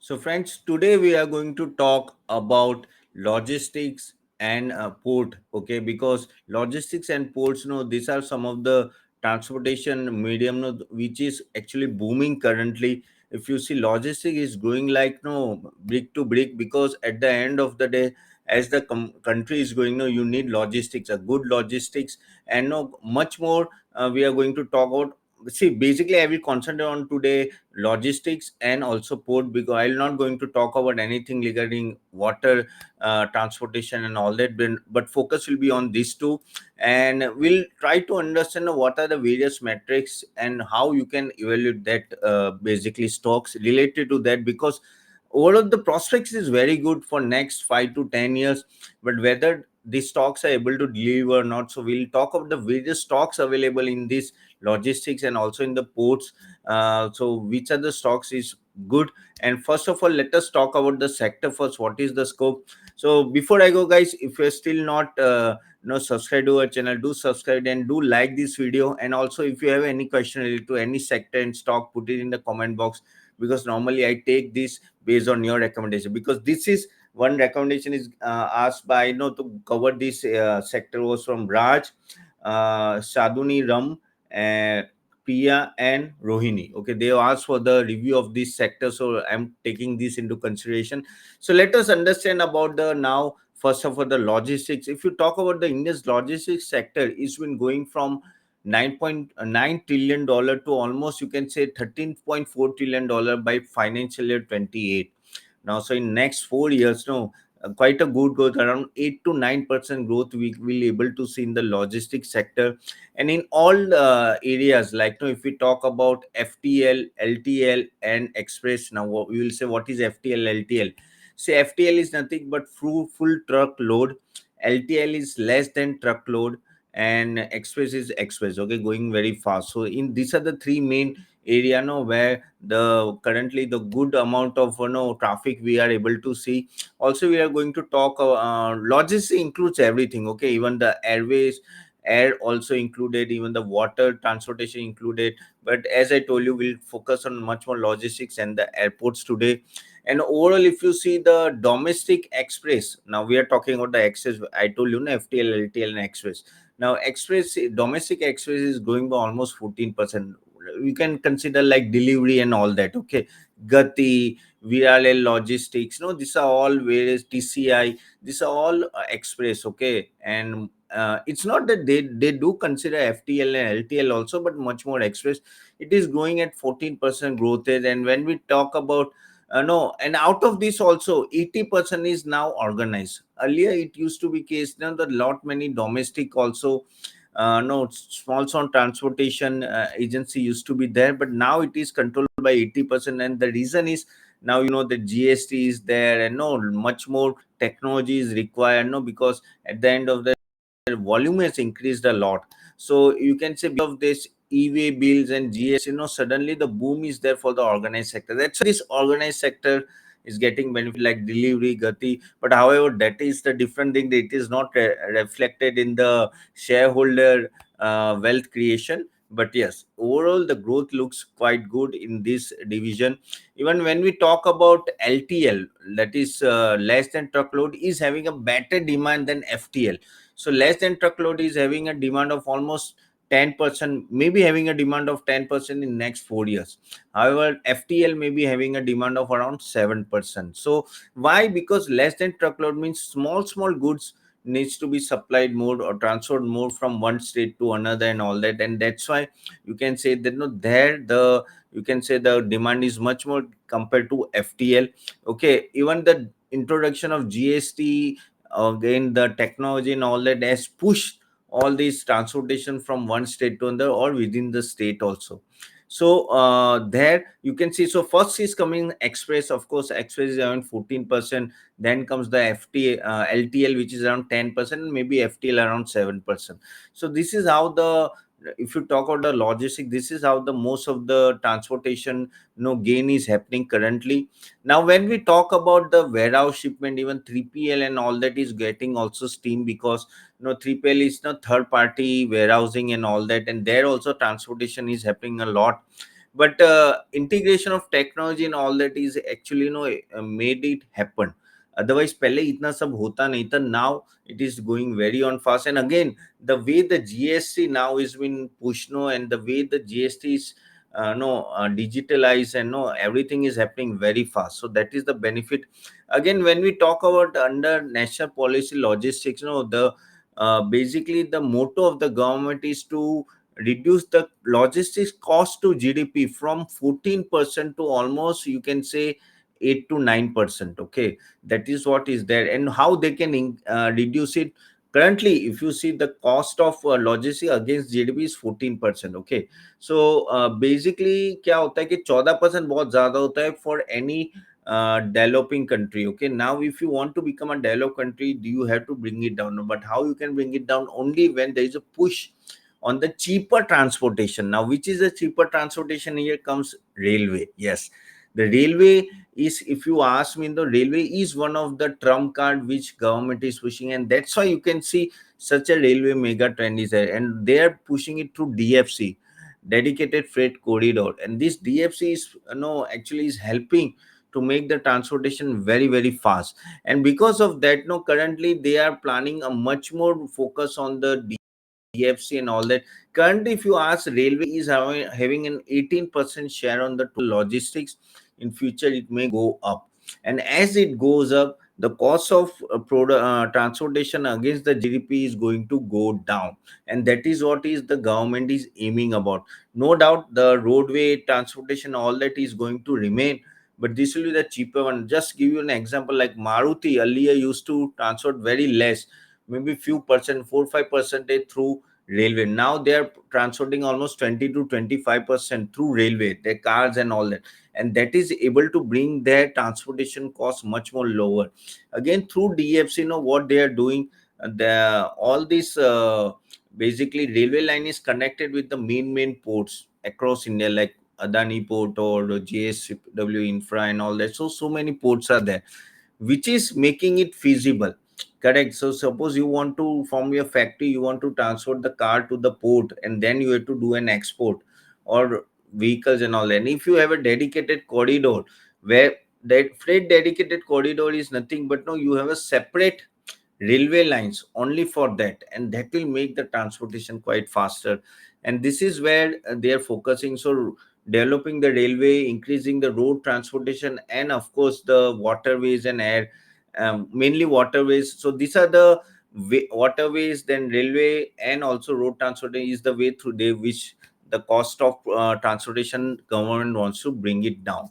So, friends, today we are going to talk about logistics and port. Okay, because logistics and ports, these are some of the transportation medium, which is actually booming currently. If you see, logistics is growing like brick to brick, because at the end of the day, as the country is going, you need logistics, a good logistics, and no much more. We are going to talk about. See, basically, I will concentrate on today logistics and also port, because I'm not going to talk about anything regarding water transportation and all that, but focus will be on these two, and we'll try to understand what are the various metrics and how you can evaluate that, basically stocks related to that, because overall the prospects is very good for next 5 to 10 years, but whether these stocks are able to deliver or not. So we'll talk about the various stocks available in this logistics and also in the ports. So which are the stocks is good? And first of all, let us talk about the sector first. What is the scope? So before I go, guys, if you're still not subscribe to our channel, do subscribe and do like this video. And also, if you have any question related to any sector and stock, put it in the comment box, because normally I take this based on your recommendation, because this is one recommendation is asked by to cover this sector was from Raj, Saduni Ram, and Priya and Rohini. Okay, they asked for the review of this sector, so I'm taking this into consideration. So let us understand about the now. First of all, the logistics. If you talk about the India's logistics sector, it's been going from $9.9 trillion to almost, you can say, $13.4 trillion by financial year 28. Now, so in next 4 years, quite a good growth, around 8 to 9% growth we will able to see in the logistics sector, and in all areas, like if we talk about FTL, LTL, and express. Now, we will say what is FTL, LTL. Say FTL is nothing but full truck load, LTL is less than truckload, and express is express. Okay, going very fast. So in these are the three main area, where the currently the good amount of traffic we are able to see. Also, we are going to talk logistics includes everything. Okay, even the airways, air also included, even the water transportation included. But as I told you, we'll focus on much more logistics and the airports today. And overall, if you see the domestic express, now we are talking about the express. I told you, FTL, LTL, and express. Now express, domestic express is growing by almost 14%. We can consider like delivery and all that. Okay, Gati, VRL Logistics, these are all various TCI. These are all express. Okay, and it's not that they do consider FTL and LTL also, but much more express. It is growing at 14% growth rate. And when we talk about no, and out of this also 80% is now organized. Earlier it used to be case now the lot many domestic also, no, small sound transportation agency used to be there, but now it is controlled by 80%. And the reason is, now the GST is there, and no much more technology is required, because at the end of the volume has increased a lot. So you can say because of this e-way bills and GST, suddenly the boom is there for the organized sector. That's why this organized sector is getting benefit like delivery, Gati. But however, that is the different thing, that it is not reflected in the shareholder wealth creation. But yes, overall the growth looks quite good in this division. Even when we talk about LTL, that is less than truckload, is having a better demand than FTL. So less than truckload is having a demand of almost 10%, maybe having a demand of 10% in next 4 years. However, FTL may be having a demand of around 7%. So why? Because less than truckload means small goods needs to be supplied more or transferred more from one state to another and all that. And that's why you can say that there the, you can say the demand is much more compared to FTL. Okay, even the introduction of GST, again the technology and all that, has pushed all these transportation from one state to another or within the state also. So there you can see, so first is coming express. Of course, express is around 14%. Then comes the LTL, which is around 10%, and maybe FTL around 7%. So this is how the, if you talk about the logistics, this is how the most of the transportation gain is happening currently. Now when we talk about the warehouse shipment, even 3PL and all that is getting also steam, because 3PL is third party warehousing and all that, and there also transportation is happening a lot. but integration of technology and all that is actually made it happen. Otherwise पहले इतना सब होता नहीं था. Now it is going very on fast. And again, the way the GST now is been pushed, no, and the way the GST is no digitalized, and no everything is happening very fast. So that is the benefit. Again, when we talk about under national policy logistics, the basically the motto of the government is to reduce the logistics cost to GDP from 14% to almost, you can say, 8 to 9%. Okay, that is what is there. And how they can reduce it. Currently, if you see the cost of logistics against GDP is 14%. Okay, so basically क्या होता है कि 14% बहुत ज्यादा होता है for any developing country. Okay, now if you want to become a developed country, you have to bring it down. But how you can bring it down? Only when there is a push on the cheaper transportation. Now, which is the cheaper transportation? Here comes railway. Yes, the railway is, if you ask me, the railway is one of the trump card which government is pushing, and that's why you can see such a railway mega trend is there, and they are pushing it through DFC, dedicated freight corridor. And this DFC is actually is helping to make the transportation very very fast. And because of that, currently they are planning a much more focus on the DFC and all that. Currently, if you ask, railway is having an 18% share on the total logistics. In future, it may go up, and as it goes up, the cost of transportation against the GDP is going to go down, and that is what is the government is aiming about. No doubt, the roadway transportation, all that is going to remain, but this will be the cheaper one. Just give you an example, like Maruti earlier used to transport very less, maybe few percent, 4-5% through railway. Now they are transporting almost 20 to 25% through railway, their cars and all that, and that is able to bring their transportation cost much more lower. Again, through DFC, what they are doing, the all this basically railway line is connected with the main ports across India, like Adani Port or JSW Infra and all that. So many ports are there, which is making it feasible. Correct. So suppose you want to, from your factory, you want to transport the car to the port, and then you have to do an export or vehicles and all that. And if you have a dedicated corridor, where that freight dedicated corridor is nothing but, no, you have a separate railway lines only for that, and that will make the transportation quite faster. And this is where they are focusing. So developing the railway, increasing the road transportation, and of course the waterways and air, mainly waterways. So these are the waterways, then railway, and also road transportation is the way through they which the cost of transportation government wants to bring it down.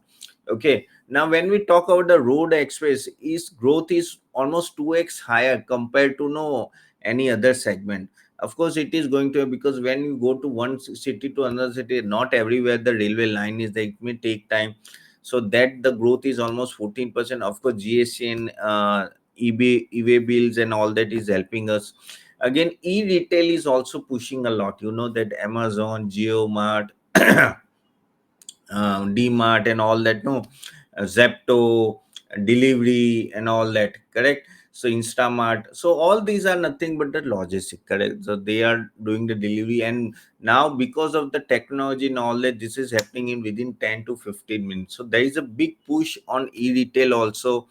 Okay, now when we talk about the road express, is growth is almost 2x higher compared to no any other segment. Of course it is going to, because when you go to one city to another city, not everywhere the railway line is there, it may take time. So that the growth is almost 14%. Of course GST and eBay bills and all that is helping us. Again, e-retail is also pushing a lot, that Amazon, JioMart, DMart and all that, no, Zepto, delivery and all that, correct? So Instamart, so all these are nothing but the logistic, correct? So they are doing the delivery, and now because of the technology and all that, this is happening in within 10 to 15 minutes. So there is a big push on e-retail also,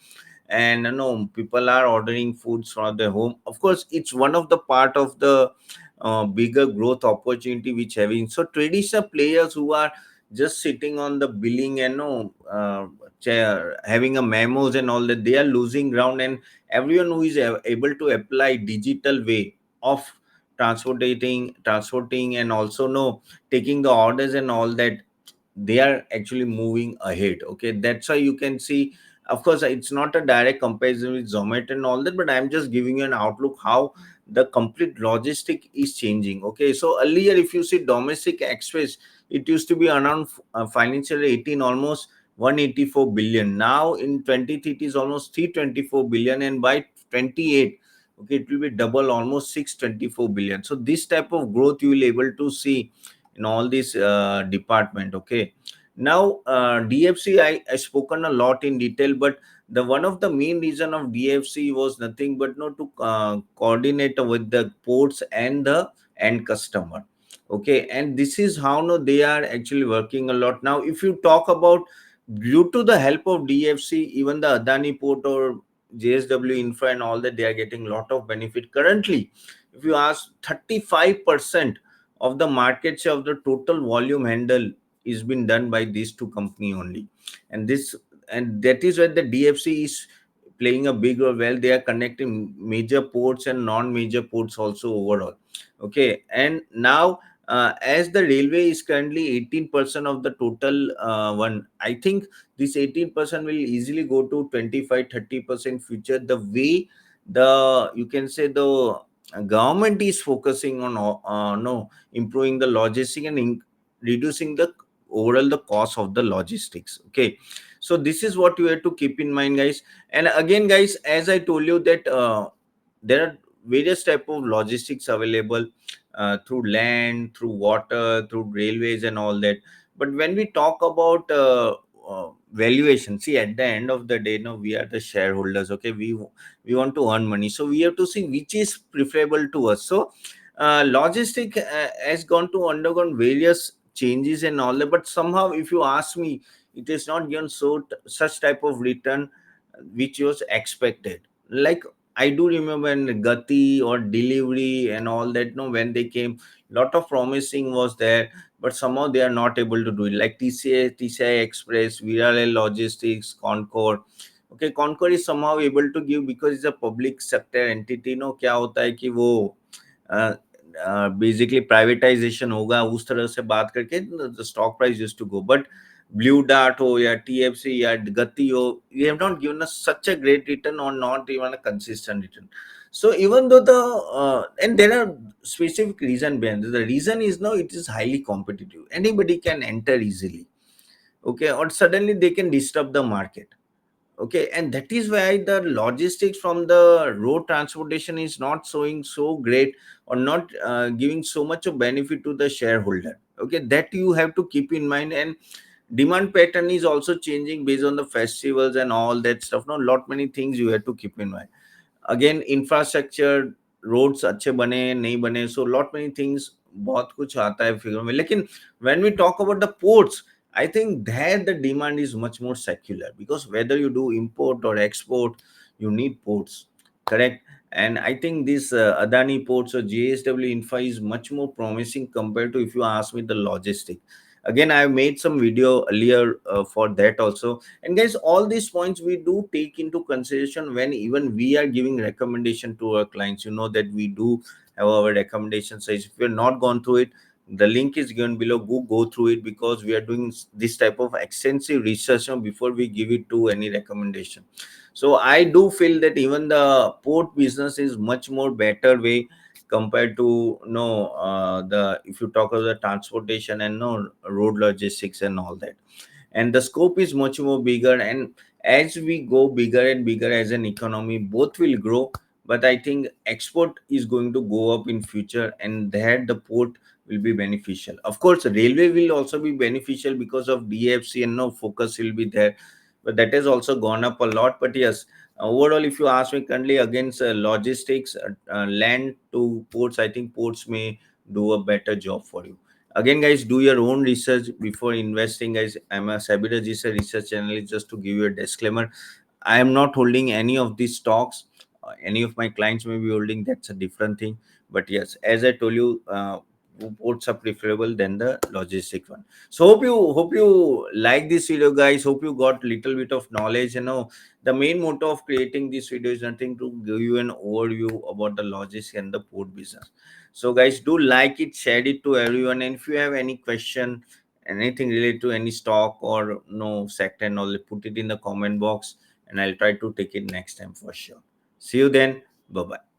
and people are ordering foods from their home. Of course, it's one of the part of the bigger growth opportunity which having. So traditional players who are just sitting on the billing and chair, having a memos and all that, they are losing ground. And everyone who is able to apply digital way of transporting and also taking the orders and all that, they are actually moving ahead. Okay, that's why you can see, of course it's not a direct comparison with Zomato and all that, but I'm just giving you an outlook how the complete logistic is changing. Okay, so earlier if you see domestic express, it used to be around financial 18 almost 184 billion. Now in 23 it is almost 324 billion, and by 28, okay, it will be double, almost 624 billion. So this type of growth you will able to see in all this department. Okay, now DFC, I spoken a lot in detail, but the one of the main reason of DFC was nothing but to coordinate with the ports and the end customer. Okay, and this is how no they are actually working a lot. Now if you talk about, due to the help of DFC, even the Adani Port or JSW Infra and all that, they are getting a lot of benefit currently. If you ask, 35% of the market share of the total volume handle is been done by these two company only. And this, and that is where the DFC is playing a big role. Well, they are connecting major ports and non-major ports also overall. Okay, and now as the railway is currently 18% of the total one, I think this 18% will easily go to 25-30% future, the way the, you can say, the government is focusing on no improving the logistic and reducing the overall the cost of the logistics. Okay, so this is what you have to keep in mind, guys. And again, guys, as I told you that there are various type of logistics available through land, through water, through railways and all that. But when we talk about valuation, see, at the end of the day, no, we are the shareholders. Okay, we want to earn money, so we have to see which is preferable to us. So logistic has gone to undergone various changes and all that, but somehow, if you ask me, it is not given such type of return which was expected. Like, I do remember when Gati or delivery and all that, no, when they came, lot of promising was there, but somehow they are not able to do it. Like TCI Express, Virale Logistics, Concord. Okay, Concord is somehow able to give because it's a public sector entity. No, क्या होता है कि वो basically privatisation होगा उस तरह से बात करके the stock price used to go, but Blue Dart हो या टीएफसी या गति हो, you have not given us such a great return or not even a consistent return. So even though the and there are specific reason behind it. The reason is, no, it is highly competitive, anybody can enter easily. Okay, or suddenly they can disturb the market. Okay, and that is why the logistics from the road transportation is not showing so great, or not giving so much of benefit to the shareholder. Okay, that you have to keep in mind. And demand pattern is also changing based on the festivals and all that stuff. No, lot many things you have to keep in mind. Again, infrastructure, roads अच्छे बने नहीं बने, so lot many things, बहुत कुछ आता है figure में. लेकिन when we talk about the ports, I think there the demand is much more secular, because whether you do import or export, you need ports, correct? And I think this Adani ports or JSW Infra is much more promising compared to, if you ask me, the logistic. Again, I made some video earlier for that also. And guys, all these points we do take into consideration when even we are giving recommendation to our clients. You know that we do have our recommendation size. If you're not gone through it, the link is given below. Go through it, because we are doing this type of extensive research before we give it to any recommendation. So I do feel that even the port business is much more better way compared to no the, if you talk about the transportation and no road logistics and all that. And the scope is much more bigger, and as we go bigger and bigger as an economy, both will grow. But I think export is going to go up in future, and that the port will be beneficial. Of course, railway will also be beneficial because of DFC and no focus will be there, but that has also gone up a lot. But yes, overall, if you ask me currently, against logistics, land to ports, I think ports may do a better job for you. Again, guys, do your own research before investing, guys. I'm a Sabira Gisa research analyst. Just to give you a disclaimer, I am not holding any of these stocks. Any of my clients may be holding, that's a different thing. But yes, as I told you, ports are preferable than the logistic one. So hope you like this video, guys. Hope you got little bit of knowledge. You know, the main motto of creating this video is nothing to give you an overview about the logistics and the port business. So guys, do like it, share it to everyone. And if you have any question, anything related to any stock or no sector and all, put it in the comment box, and I'll try to take it next time for sure. See you then. Bye bye.